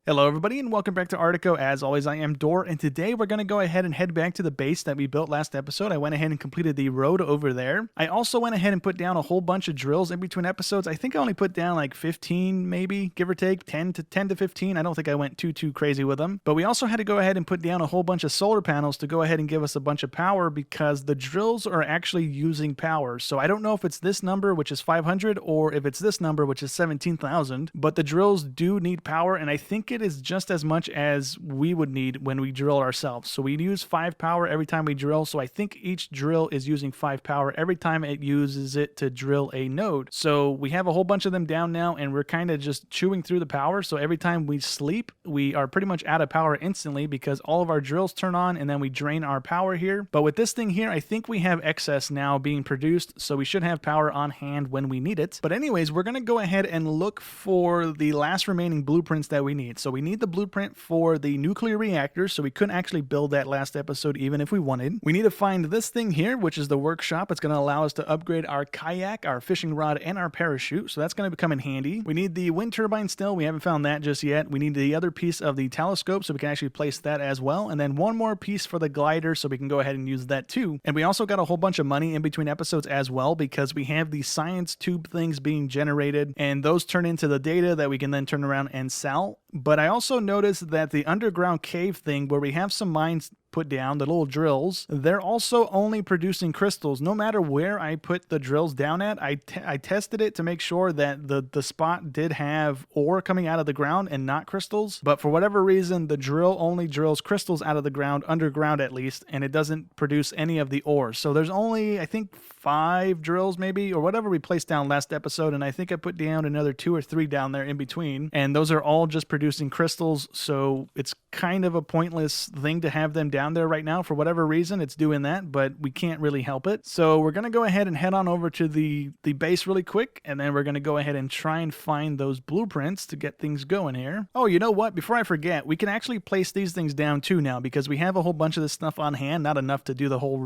Hello everybody and welcome back to Arctico. As always, I am Dor, and today we're going to go ahead and head back to the base that we built last episode. I went ahead and completed the road over there. I also went ahead and put down a whole bunch of drills in between episodes. I think I only put down like 15 maybe, give or take, 10 to 15. I don't think I went too crazy with them. But we also had to go ahead and put down a whole bunch of solar panels to go ahead and give us a bunch of power because the drills are actually using power. So I don't know if it's this number, which is 500, or if it's this number, which is 17,000. But the drills do need power, and I think it is just as much as we would need when we drill ourselves. So we use 5 power every time we drill. So I think each drill is using 5 power every time it uses it to drill a node. So we have a whole bunch of them down now, and we're kind of just chewing through the power. So every time we sleep, we are pretty much out of power instantly because all of our drills turn on and then we drain our power here. But with this thing here, I think we have excess now being produced. So we should have power on hand when we need it. But anyways, we're going to go ahead and look for the last remaining blueprints that we need. So we need the blueprint for the nuclear reactor, so we couldn't actually build that last episode even if we wanted. We need to find this thing here, which is the workshop. It's going to allow us to upgrade our kayak, our fishing rod, and our parachute, so that's going to come in handy. We need the wind turbine still. We haven't found that just yet. We need the other piece of the telescope, so we can actually place that as well, and then one more piece for the glider, so we can go ahead and use that too. And we also got a whole bunch of money in between episodes as well, because we have the science tube things being generated, and those turn into the data that we can then turn around and sell. But I also noticed that the underground cave thing, where we have some mines put down, the little drills, they're also only producing crystals. No matter where I put the drills down at, I tested it to make sure that the spot did have ore coming out of the ground and not crystals. But for whatever reason, the drill only drills crystals out of the ground, underground at least, and it doesn't produce any of the ore. So there's only, I think, 5 drills maybe, or whatever we placed down last episode, and I think I put down another 2 or 3 down there in between, and those are all just producing crystals. So it's kind of a pointless thing to have them down there right now. For whatever reason, it's doing that, but we can't really help it. So we're going to go ahead and head on over to the base really quick, and then we're going to go ahead and try and find those blueprints to get things going here. Oh, you know what? Before I forget, we can actually place these things down too now, because we have a whole bunch of this stuff on hand, not enough to do the whole...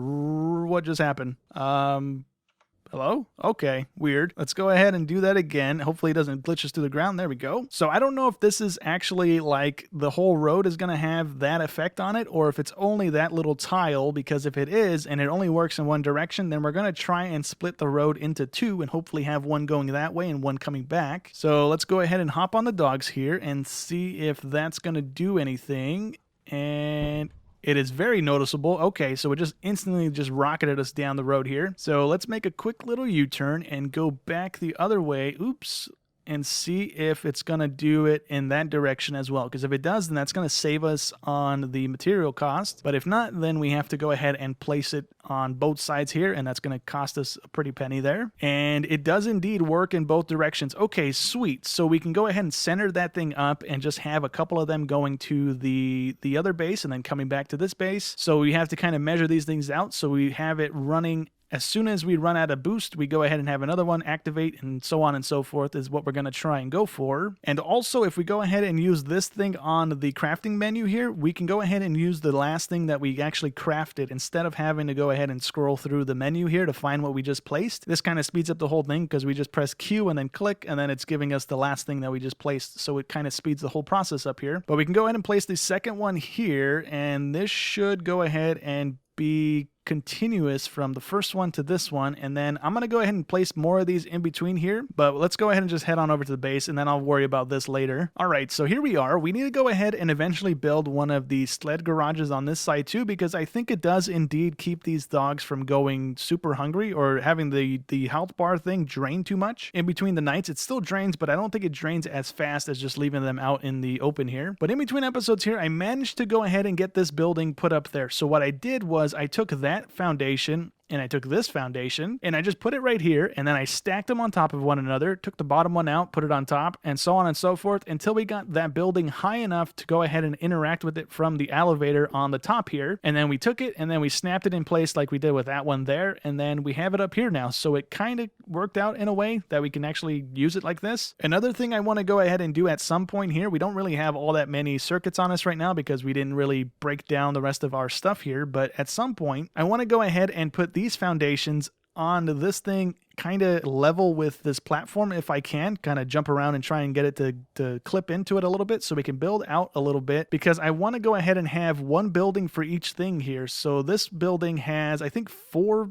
What just happened? Hello? Okay, weird. Let's go ahead and do that again. Hopefully it doesn't glitch us through the ground. There we go. So I don't know if this is actually like the whole road is going to have that effect on it, or if it's only that little tile, because if it is and it only works in one direction, then we're going to try and split the road into 2 and hopefully have one going that way and one coming back. So let's go ahead and hop on the dogs here and see if that's going to do anything. And... it is very noticeable. Okay, so it just instantly just rocketed us down the road here. So let's make a quick little U-turn and go back the other way. Oops. And see if it's going to do it in that direction as well. Because if it does, then that's going to save us on the material cost. But if not, then we have to go ahead and place it on both sides here. And that's going to cost us a pretty penny there. And it does indeed work in both directions. Okay, sweet. So we can go ahead and center that thing up and just have a couple of them going to the other base and then coming back to this base. So we have to kind of measure these things out. So we have it running. As soon as we run out of boost, we go ahead and have another one activate, and so on and so forth is what we're going to try and go for. And also, if we go ahead and use this thing on the crafting menu here, we can go ahead and use the last thing that we actually crafted instead of having to go ahead and scroll through the menu here to find what we just placed. This kind of speeds up the whole thing because we just press Q and then click, and then it's giving us the last thing that we just placed. So it kind of speeds the whole process up here. But we can go ahead and place the second one here, and this should go ahead and be continuous from the first one to this one. And then I'm going to go ahead and place more of these in between here, but let's go ahead and just head on over to the base, and then I'll worry about this later. All right, so here we are. We need to go ahead and eventually build one of the sled garages on this side too, because I think it does indeed keep these dogs from going super hungry or having the health bar thing drain too much in between the nights. It still drains, but I don't think it drains as fast as just leaving them out in the open here. But in between episodes here, I managed to go ahead and get this building put up there. So what I did was I took that foundation and I took this foundation and I just put it right here, and then I stacked them on top of one another, took the bottom one out, put it on top, and so on and so forth until we got that building high enough to go ahead and interact with it from the elevator on the top here. And then we took it and then we snapped it in place like we did with that one there, and then we have it up here now. So it kind of worked out in a way that we can actually use it like this. Another thing I want to go ahead and do at some point here, we don't really have all that many circuits on us right now because we didn't really break down the rest of our stuff here, but at some point I want to go ahead and put these foundations on this thing kind of level with this platform if I can, kind of jump around and try and get it to clip into it a little bit so we can build out a little bit, because I want to go ahead and have one building for each thing here. So this building has, I think, four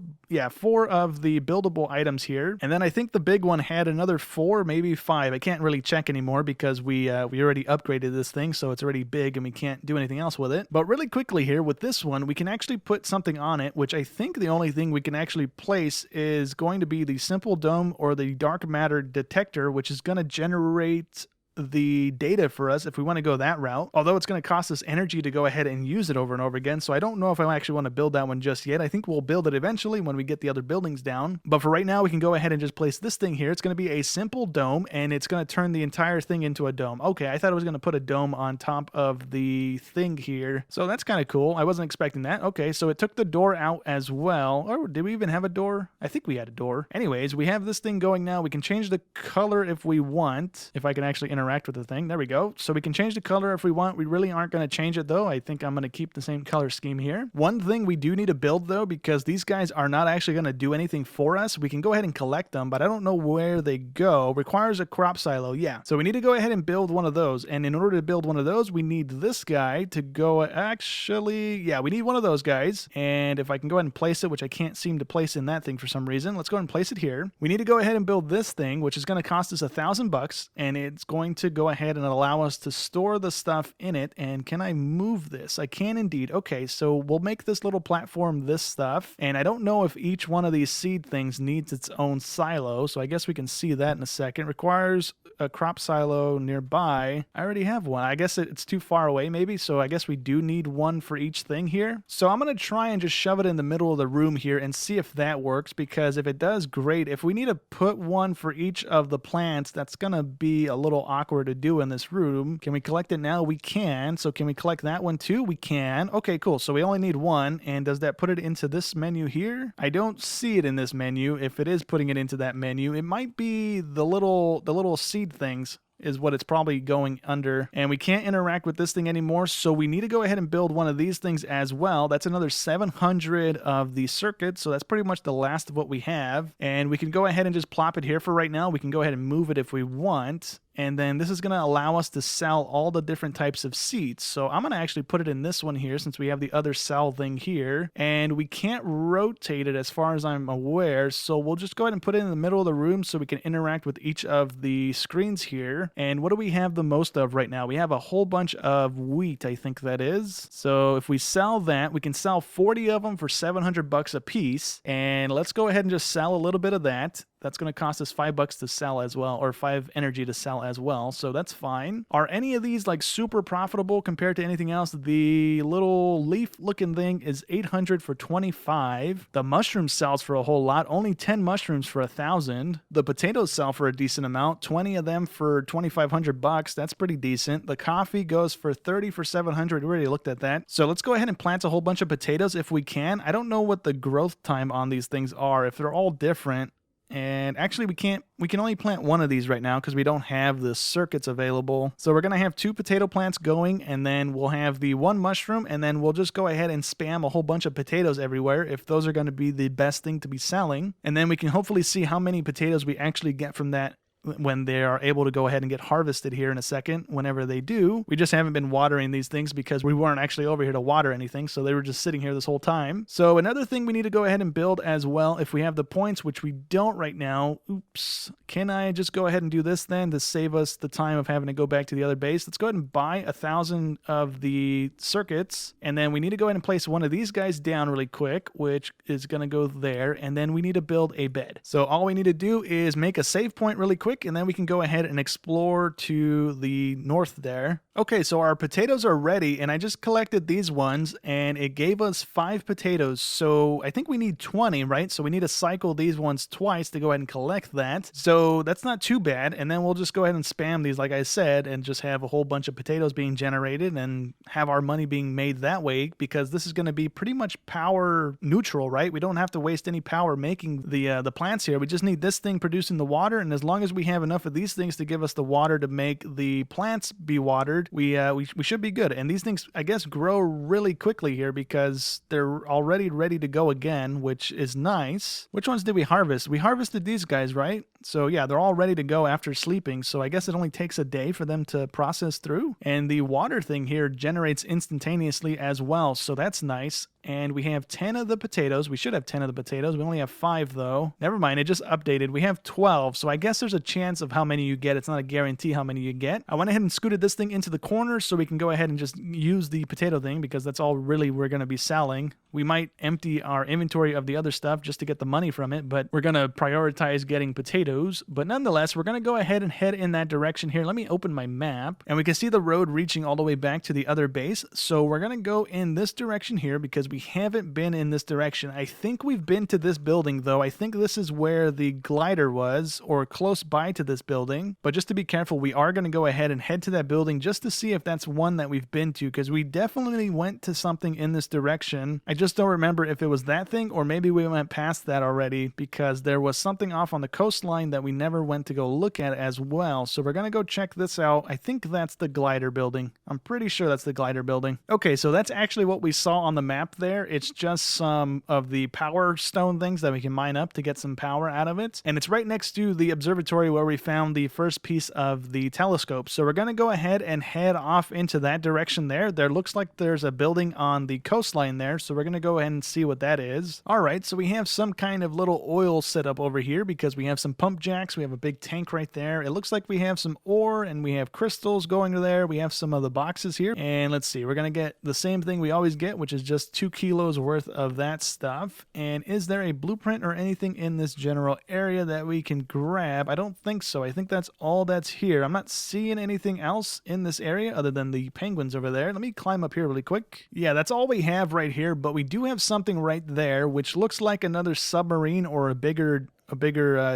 of the buildable items here. And then I think the big one had another 4, maybe 5. I can't really check anymore because we already upgraded this thing, so it's already big and we can't do anything else with it. But really quickly here with this one, we can actually put something on it, which I think the only thing we can actually place is going to be the simple dome or the dark matter detector, which is going to generate the data for us if we want to go that route, although it's going to cost us energy to go ahead and use it over and over again. So I don't know if I actually want to build that one just yet. I think we'll build it eventually when we get the other buildings down, but for right now we can go ahead and just place this thing here. It's going to be a simple dome and it's going to turn the entire thing into a dome. Okay, I thought it was going to put a dome on top of the thing here, so that's kind of cool. I wasn't expecting that. Okay, so it took the door out as well. Or did we even have a door? I think we had a door. Anyways, we have this thing going now. We can change the color if we want, if I can actually interact with the thing. There we go. So we can change the color if we want. We really aren't going to change it though. I think I'm going to keep the same color scheme here. One thing we do need to build though, because these guys are not actually going to do anything for us. We can go ahead and collect them, but I don't know where they go. Requires a crop silo. Yeah. So we need to go ahead and build one of those. And in order to build one of those, we need this guy to go we need one of those guys. And if I can go ahead and place it, which I can't seem to place in that thing for some reason, let's go ahead and place it here. We need to go ahead and build this thing, which is going to cost us $1,000, and it's going to go ahead and allow us to store the stuff in it. And can I move this? I can indeed. Okay, so we'll make this little platform this stuff, and I don't know if each one of these seed things needs its own silo, so I guess we can see that in a second. Requires a crop silo nearby. I already have one. I guess it's too far away maybe, so I guess we do need one for each thing here. So I'm going to try and just shove it in the middle of the room here and see if that works, because if it does, great. If we need to put one for each of the plants, that's going to be a little awkward to do in this room. Can we collect it now? We can. So can we collect that one too? We can. Okay, cool. So we only need one. And does that put it into this menu here? I don't see it in this menu. If it is putting it into that menu, it might be the little seed things is what it's probably going under. And we can't interact with this thing anymore, so we need to go ahead and build one of these things as well. That's another 700 of the circuits, so that's pretty much the last of what we have. And we can go ahead and just plop it here for right now. We can go ahead and move it if we want. And then this is going to allow us to sell all the different types of seeds. So I'm going to actually put it in this one here since we have the other sell thing here. And we can't rotate it as far as I'm aware. So we'll just go ahead and put it in the middle of the room so we can interact with each of the screens here. And what do we have the most of right now? We have a whole bunch of wheat, I think that is. So if we sell that, we can sell 40 of them for $700 a piece. And let's go ahead and just sell a little bit of that. That's going to cost us $5 to sell as well, or 5 energy to sell as well, so that's fine. Are any of these like super profitable compared to anything else? The little leaf looking thing is 800 for 25. The mushroom sells for a whole lot, only 10 mushrooms for 1,000. The potatoes sell for a decent amount, 20 of them for $2,500. That's pretty decent. The coffee goes for 30 for 700. We already looked at that. So let's go ahead and plant a whole bunch of potatoes if we can. I don't know what the growth time on these things are, if they're all different. And actually we can only plant one of these right now because we don't have the circuits available. So we're going to have 2 potato plants going, and then we'll have the 1 mushroom, and then we'll just go ahead and spam a whole bunch of potatoes everywhere if those are going to be the best thing to be selling. And then we can hopefully see how many potatoes we actually get from that when they are able to go ahead and get harvested here in a second. Whenever they do, we just haven't been watering these things because we weren't actually over here to water anything, so they were just sitting here this whole time. So another thing we need to go ahead and build as well, if we have the points, which we don't right now. Oops. Can I just go ahead and do this then to save us the time of having to go back to the other base? Let's go ahead and buy 1,000 of the circuits, and then we need to go ahead and place one of these guys down really quick, which is going to go there, and then we need to build a bed. So all we need to do is make a save point really quick, and then we can go ahead and explore to the north there. Okay, so our potatoes are ready, and I just collected these ones, and it gave us 5 potatoes. So I think we need 20, right? So we need to cycle these ones twice to go ahead and collect that. So that's not too bad, and then we'll just go ahead and spam these, like I said, and just have a whole bunch of potatoes being generated and have our money being made that way, because this is going to be pretty much power neutral, right? We don't have to waste any power making the plants here. We just need this thing producing the water, and as long as we we have enough of these things to give us the water to make the plants be watered, we should be good. And these things, I guess, grow really quickly here because they're already ready to go again, which is nice. Which ones did we harvest? We harvested these guys, right? So yeah, they're all ready to go after sleeping. So I guess it only takes a day for them to process through. And the water thing here generates instantaneously as well. So that's nice. And we have 10 of the potatoes. We should have 10 of the potatoes. We only have 5 though. Never mind, it just updated. We have 12. So I guess there's a chance of how many you get. It's not a guarantee how many you get. I went ahead and scooted this thing into the corner so we can go ahead and just use the potato thing because that's all really we're going to be selling. We might empty our inventory of the other stuff just to get the money from it, but we're going to prioritize getting potatoes. But nonetheless, we're going to go ahead and head in that direction here. Let me open my map and we can see the road reaching all the way back to the other base. So we're going to go in this direction here because we haven't been in this direction. I think we've been to this building though. I think this is where the glider was or close by to this building. But just to be careful, we are going to go ahead and head to that building just to see if that's one that we've been to because we definitely went to something in this direction. I just don't remember if it was that thing or maybe we went past that already because there was something off on the coastline that we never went to go look at as well. So we're going to go check this out. I think that's the glider building. I'm pretty sure that's the glider building. Okay, so that's actually what we saw on the map there. It's just some of the power stone things that we can mine up to get some power out of it. And it's right next to the observatory where we found the first piece of the telescope. So we're going to go ahead and head off into that direction there. There looks like there's a building on the coastline there. So we're going to go ahead and see what that is. All right, so we have some kind of little oil setup over here because we have some pump jacks. We have a big tank right there. It looks like we have some ore and we have crystals going to there. We have some of the boxes here. And let's see, we're going to get the same thing we always get, which is just 2 kilos worth of that stuff. And is there a blueprint or anything in this general area that we can grab? I don't think so. I think that's all that's here. I'm not seeing anything else in this area other than the penguins over there. Let me climb up here really quick. Yeah, that's all we have right here, but we do have something right there, which looks like another submarine or a bigger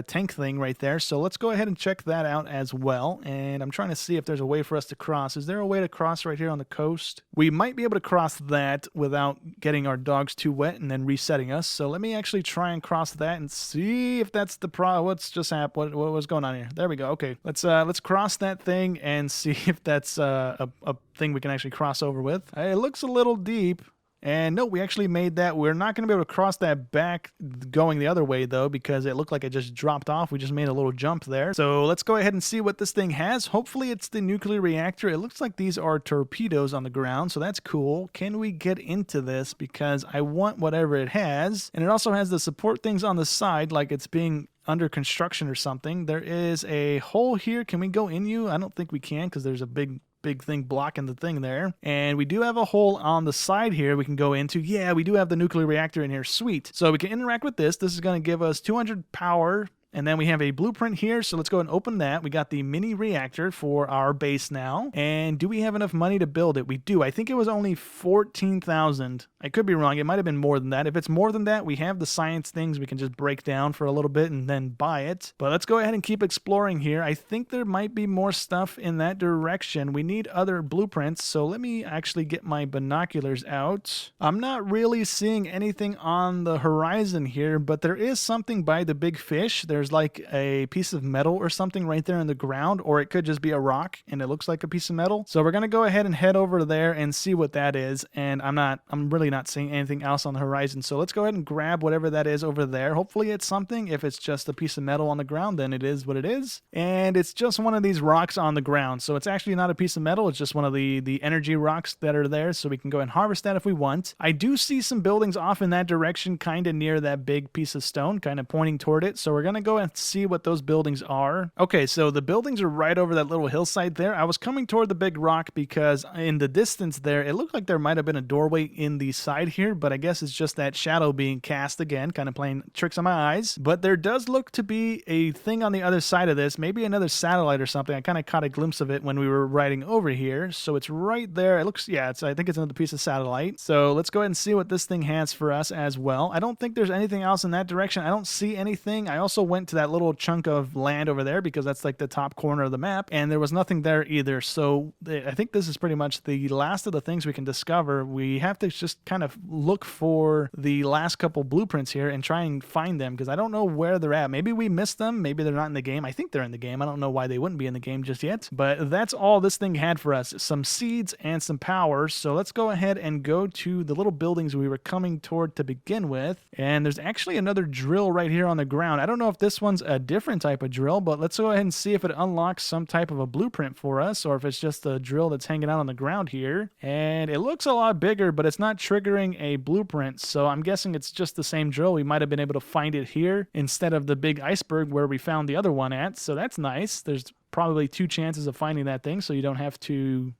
tank thing right there. So let's go ahead and check that out as well. And I'm trying to see if there's a way for us to cross. Is there a way to cross right here on the coast? We might be able to cross that without getting our dogs too wet and then resetting us. So let me actually try and cross that and see if that's the what's just happened. What was going on here? There we go. Okay, let's cross that thing and see if that's a thing we can actually cross over with. It looks a little deep. And no, we actually made that. We're not going to be able to cross that back going the other way, though, because it looked like it just dropped off. We just made a little jump there. So let's go ahead and see what this thing has. Hopefully it's the nuclear reactor. It looks like these are torpedoes on the ground, so that's cool. Can we get into this? Because I want whatever it has. And it also has the support things on the side, like it's being under construction or something. There is a hole here. Can we go in you? I don't think we can because there's a big thing blocking the thing there. And we do have a hole on the side here we can go into. Yeah, we do have the nuclear reactor in here. Sweet. So we can interact with this. This is going to give us 200 power. And then we have a blueprint here, so let's go and open that. We got the mini reactor for our base now. And do we have enough money to build it? We do. I think it was only 14,000. I could be wrong. It might have been more than that. If it's more than that, we have the science things we can just break down for a little bit and then buy it. But let's go ahead and keep exploring here. I think there might be more stuff in that direction. We need other blueprints, so let me actually get my binoculars out. I'm not really seeing anything on the horizon here, but there is something by the big fish. There's like a piece of metal or something right there in the ground, or it could just be a rock and it looks like a piece of metal. So we're going to go ahead and head over there and see what that is. And I'm really not seeing anything else on the horizon. So let's go ahead and grab whatever that is over there. Hopefully it's something. If it's just a piece of metal on the ground, then it is what it is. And it's just one of these rocks on the ground. So it's actually not a piece of metal. It's just one of the energy rocks that are there. So we can go and harvest that if we want. I do see some buildings off in that direction, kind of near that big piece of stone, kind of pointing toward it. So we're going to go and see what those buildings are. Okay, so the buildings are right over that little hillside there. I was coming toward the big rock because in the distance there, it looked like there might have been a doorway in the side here, but I guess it's just that shadow being cast again, kind of playing tricks on my eyes. But there does look to be a thing on the other side of this, maybe another satellite or something. I kind of caught a glimpse of it when we were riding over here. So it's right there. It looks, yeah, I think it's another piece of satellite. So let's go ahead and see what this thing has for us as well. I don't think there's anything else in that direction. I don't see anything. I also went went to that little chunk of land over there because that's like the top corner of the map, and there was nothing there either. So I think this is pretty much the last of the things we can discover. We have to just kind of look for the last couple blueprints here and try and find them, because I don't know where they're at. Maybe we missed them. Maybe they're not in the game. I think they're in the game. I don't know why they wouldn't be in the game just yet, but that's all this thing had for us. Some seeds and some power. So let's go ahead and go to the little buildings we were coming toward to begin with. And there's actually another drill right here on the ground. I don't know if this one's a different type of drill, but let's go ahead and see if it unlocks some type of a blueprint for us, or if it's just a drill that's hanging out on the ground here. And it looks a lot bigger, but it's not triggering a blueprint, so I'm guessing it's just the same drill. We might have been able to find it here instead of the big iceberg where we found the other one at, so that's nice. There's probably 2 chances of finding that thing, so you don't have to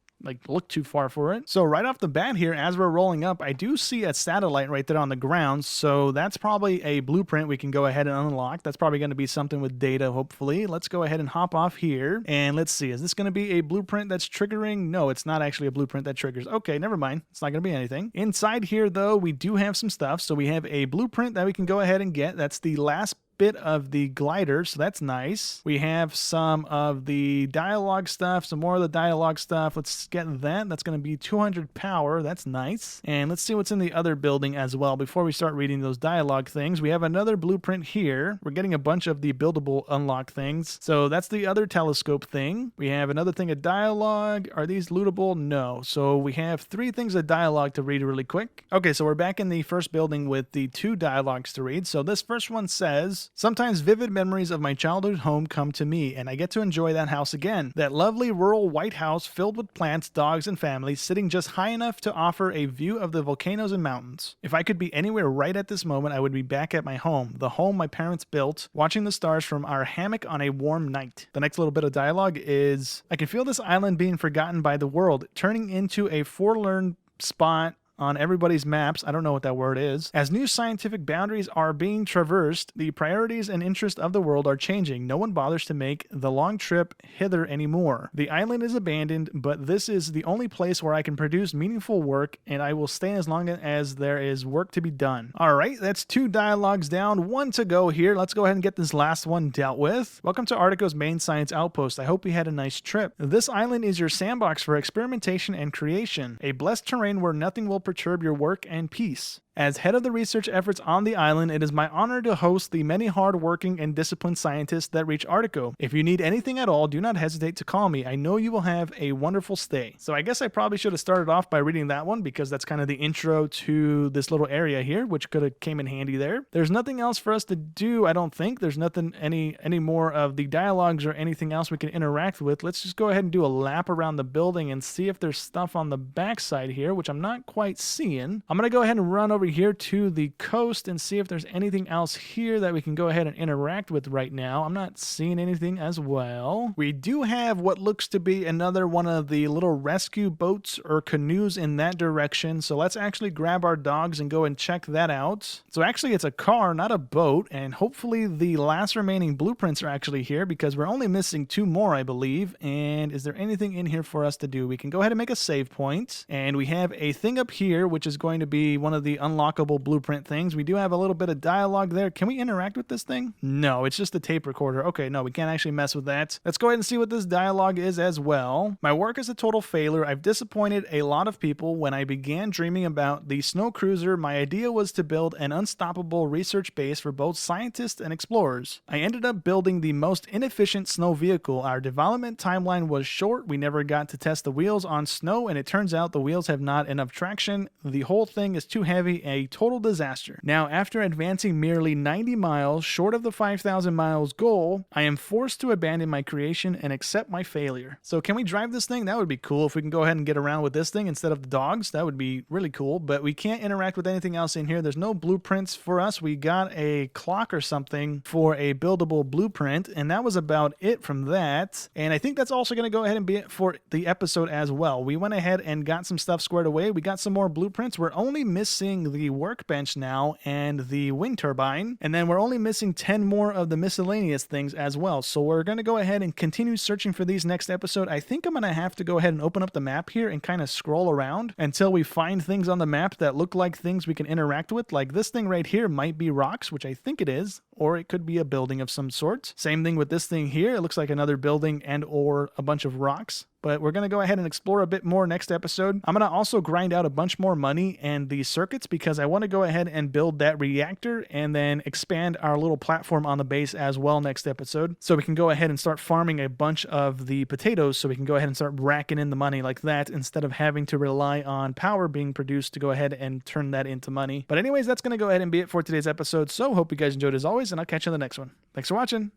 look too far for it. So right off the bat here, as we're rolling up, I do see a satellite right there on the ground. So that's probably a blueprint we can go ahead and unlock. That's probably going to be something with data, hopefully. Let's go ahead and hop off here. And let's see, is this going to be a blueprint that's triggering? No, it's not actually a blueprint that triggers. Okay, never mind. It's not going to be anything. Inside here, though, we do have some stuff. So we have a blueprint that we can go ahead and get. That's the last bit of the glider, so that's nice. We have some of the dialogue stuff, some more of the dialogue stuff. Let's get that. That's going to be 200 power. That's nice. And let's see what's in the other building as well before we start reading those dialogue things. We have another blueprint here. We're getting a bunch of the buildable unlock things. So that's the other telescope thing. We have another thing of dialogue. Are these lootable? No. So we have 3 things of dialogue to read really quick. Okay, so we're back in the first building with the 2 dialogues to read. So this first one says, sometimes vivid memories of my childhood home come to me, and I get to enjoy that house again. That lovely rural white house filled with plants, dogs, and families, sitting just high enough to offer a view of the volcanoes and mountains. If I could be anywhere right at this moment, I would be back at my home, the home my parents built, watching the stars from our hammock on a warm night. The next little bit of dialogue is, I can feel this island being forgotten by the world, turning into a forlorn spot on everybody's maps. I don't know what that word is. As new scientific boundaries are being traversed, the priorities and interests of the world are changing. No one bothers to make the long trip hither anymore. The island is abandoned, but this is the only place where I can produce meaningful work, and I will stay as long as there is work to be done. All right, that's 2 dialogues down, 1 to go here. Let's go ahead and get this last one dealt with. Welcome to Arctico's main science outpost. I hope you had a nice trip. This island is your sandbox for experimentation and creation, a blessed terrain where nothing will perturb your work and peace. As head of the research efforts on the island, it is my honor to host the many hard-working and disciplined scientists that reach Arctico. If you need anything at all, do not hesitate to call me. I know you will have a wonderful stay. So I guess I probably should have started off by reading that one, because that's kind of the intro to this little area here, which could have came in handy there. There's nothing else for us to do, I don't think. There's nothing, any more of the dialogues or anything else we can interact with. Let's just go ahead and do a lap around the building and see if there's stuff on the backside here, which I'm not quite seeing. I'm going to go ahead and run over here to the coast and see if there's anything else here that we can go ahead and interact with right now. I'm not seeing anything as well. We do have what looks to be another one of the little rescue boats or canoes in that direction. So let's actually grab our dogs and go and check that out. So actually it's a car, not a boat, and hopefully the last remaining blueprints are actually here, because we're only missing 2 more, I believe. And is there anything in here for us to do? We can go ahead and make a save point, and we have a thing up here which is going to be one of the unlockable blueprint things. We do have a little bit of dialogue there. Can we interact with this thing? No, it's just a tape recorder. Okay, no, we can't actually mess with that. Let's go ahead and see what this dialogue is as well. My work is a total failure. I've disappointed a lot of people. When I began dreaming about the snow cruiser, my idea was to build an unstoppable research base for both scientists and explorers. I ended up building the most inefficient snow vehicle. Our development timeline was short. We never got to test the wheels on snow, and it turns out the wheels have not enough traction. The whole thing is too heavy, a total disaster. Now, after advancing merely 90 miles short of the 5,000 miles goal, I am forced to abandon my creation and accept my failure. So can we drive this thing? That would be cool if we can go ahead and get around with this thing instead of the dogs. That would be really cool, but we can't interact with anything else in here. There's no blueprints for us. We got a clock or something for a buildable blueprint, and that was about it from that. And I think that's also going to go ahead and be it for the episode as well. We went ahead and got some stuff squared away. We got some more blueprints. We're only missing the workbench now and the wind turbine. And then we're only missing 10 more of the miscellaneous things as well. So we're going to go ahead and continue searching for these next episode. I think I'm going to have to go ahead and open up the map here and kind of scroll around until we find things on the map that look like things we can interact with. Like this thing right here might be rocks, which I think it is, or it could be a building of some sort. Same thing with this thing here. It looks like another building and or a bunch of rocks. But we're going to go ahead and explore a bit more next episode. I'm going to also grind out a bunch more money and these circuits because I want to go ahead and build that reactor and then expand our little platform on the base as well next episode. So we can go ahead and start farming a bunch of the potatoes so we can go ahead and start racking in the money like that instead of having to rely on power being produced to go ahead and turn that into money. But anyways, that's going to go ahead and be it for today's episode. So hope you guys enjoyed as always, and I'll catch you in the next one. Thanks for watching.